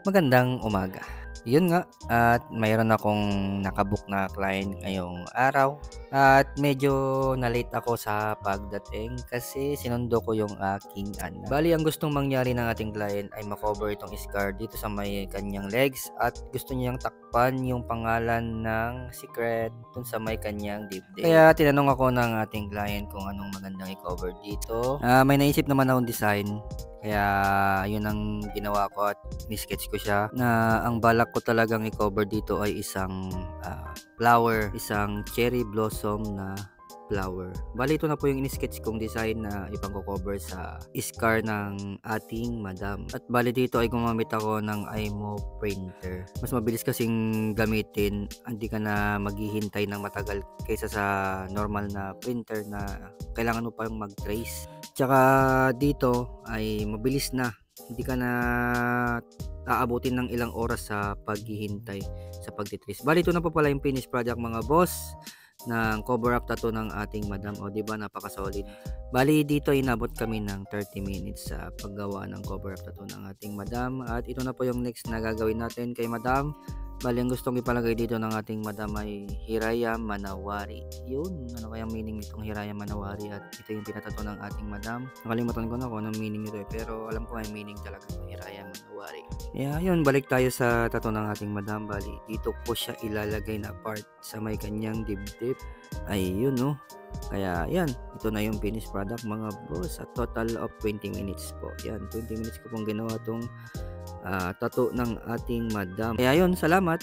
Magandang umaga. Yun nga, at mayroon akong nakabook na client ngayong araw at medyo na-late ako sa pagdating kasi sinundo ko yung aking anak. Bali, ang gustong mangyari ng ating client ay makover itong scar dito sa may kanyang legs at gusto niyang takpan yung pangalan ng secret dun sa may kanyang dibdib. Kaya tinanong ako ng ating client kung anong magandang i-cover dito. May naisip naman akong design kaya yun ang ginawa ko at ni-sketch ko siya na ang balak ko talagang i-cover dito ay isang flower, isang cherry blossom na flower. Bali ito na po yung in-sketch kong design na ipang-cover sa scar ng ating madam. At bali dito ay gumamit ako ng IMO printer. Mas mabilis kasing gamitin, hindi ka na maghihintay ng matagal kaysa sa normal na printer na kailangan mo pang mag-trace. Tsaka dito ay mabilis na, hindi ka na aabutin ng ilang oras sa paghihintay sa pagtitrace. Bali ito na po pala yung finished product mga boss ng cover up tattoo ng ating madam. O di ba napaka-solid. Bali dito inabot kami ng 30 minutes sa paggawa ng cover up tattoo ng ating madam at ito na po yung next na gagawin natin kay madam. Bali ang gustong ipalagay dito ng ating madam ay Hiraya Manawari. Yun, ano kayang meaning nitong Hiraya Manawari at ito yung pinatato ng ating madam. Nakalimutan ko na kung anong meaning nito pero alam ko ay meaning talaga ng Hiraya Manawari. Yeah, yun, balik tayo sa tato ng ating madam. Bali, dito ko siya ilalagay na part sa may kanyang dibdib. Ay, yun no. Kaya yan, ito na yung finished product mga boss. A total of 20 minutes po. Yan, 20 minutes ko pong ginawa tong tattoo ng ating madam. Kaya yun, salamat.